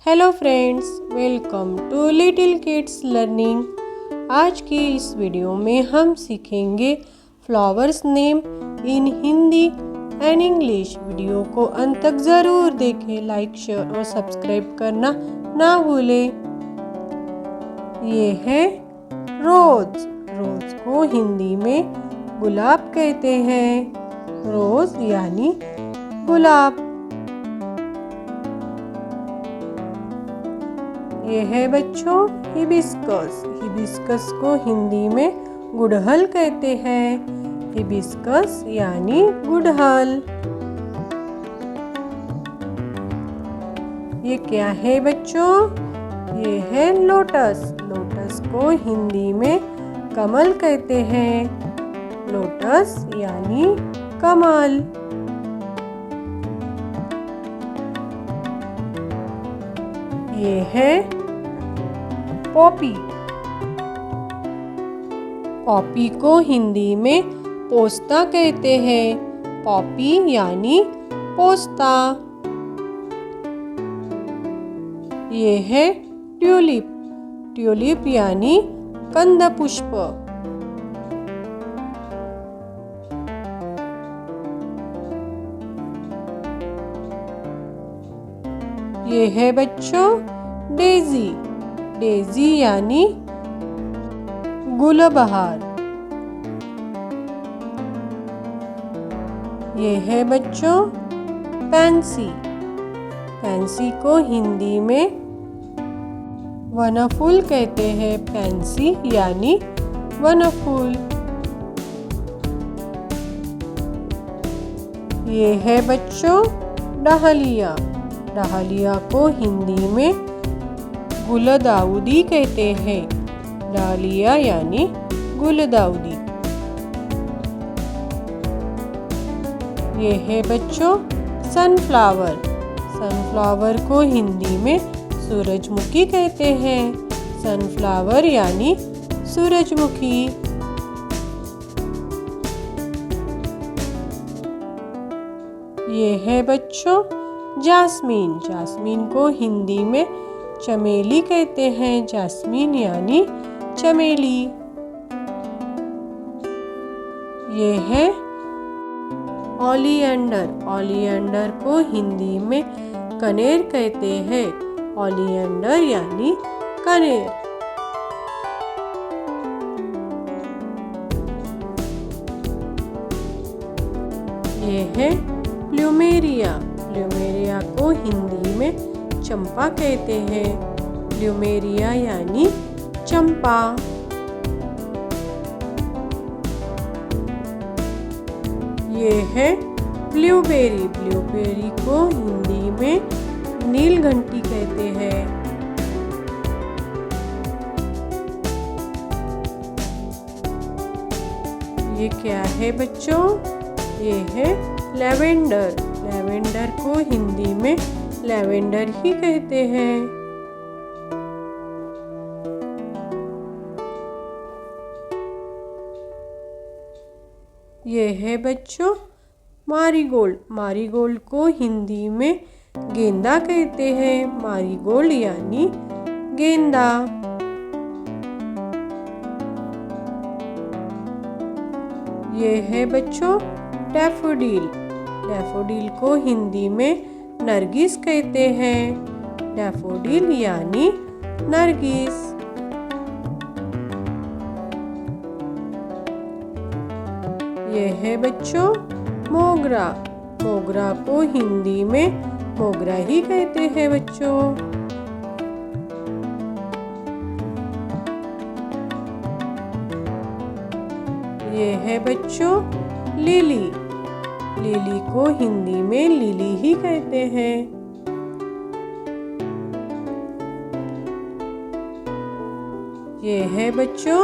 Hello friends, welcome to little kids learning. आज की इस वीडियो में हम सीखेंगे flowers name in Hindi and English. Video को अंत तक ज़रूर देखें, लाइक शेयर और सब्सक्राइब करना ना भूलें। ये है रोज। रोज को हिंदी में गुलाब कहते हैं। रोज यानी गुलाब। ये है बच्चों हिबिस्कस। हिबिस्कस को हिंदी में गुड़हल कहते हैं। हिबिस्कस यानी गुड़हल। ये क्या है बच्चों? ये है लोटस। लोटस को हिंदी में कमल कहते हैं। लोटस यानी कमल। ये है पॉपी। पॉपी को हिंदी में पोस्ता कहते हैं। पॉपी यानी पोस्ता। ये है ट्यूलिप। ट्यूलिप यानी कंद पुष्प। ये है बच्चों डेजी। डेजी यानी गुलबहार। ये है बच्चों पैंसी। पैंसी को हिंदी में वनफूल कहते हैं। पैंसी यानी वनफूल। ये है बच्चों डहलिया। डहलिया को हिंदी में गुलदाउदी कहते हैं। डालिया यानी गुलदाउदी। ये है बच्चों सनफ्लावर। सनफ्लावर को हिंदी में सूरजमुखी कहते हैं। सनफ्लावर यानी सूरजमुखी। ये है बच्चों जास्मीन। जास्मीन को हिंदी में चमेली कहते हैं। जास्मीन यानी चमेली। ये है ओलियंडर। ओलियंडर को हिंदी में कनेर कहते हैं। ओलियंडर यानी कनेर। ये है प्लूमेरिया। प्लूमेरिया को हिंदी में चंपा कहते हैं। प्लूमेरिया यानी चंपा। ये है ब्लूबेरी। ब्लूबेरी को हिंदी में नीलघंटी कहते हैं। ये क्या है बच्चों? ये है लैवेंडर। लैवेंडर को हिंदी में लैवेंडर ही कहते हैं। ये है बच्चों मारीगोल्ड। मारीगोल्ड को हिंदी में गेंदा कहते हैं। मारीगोल्ड यानी गेंदा। ये है बच्चों डैफोडिल। डैफोडिल को हिंदी में नरगिस कहते हैं। डैफोडिल यानी नरगिस। ये है बच्चों मोगरा। मोगरा को हिंदी में मोगरा ही कहते हैं बच्चों। ये है बच्चों लिली। लिली को हिंदी में लिली ही कहते हैं। ये है बच्चों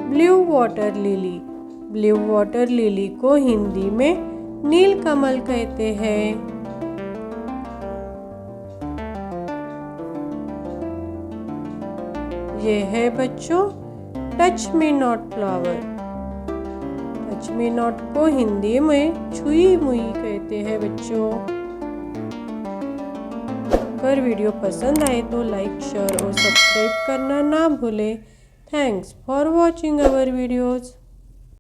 blue water lily. Blue water lily को हिंदी में नीलकमल कहते हैं। ये है बच्चों touch me not flower. Touch me not को हिंदी में छुई मुई कहते हैं बच्चों। अगर वीडियो पसंद आए तो लाइक, शेयर और सब्सक्राइब करना ना भूलें। Thanks for watching our videos.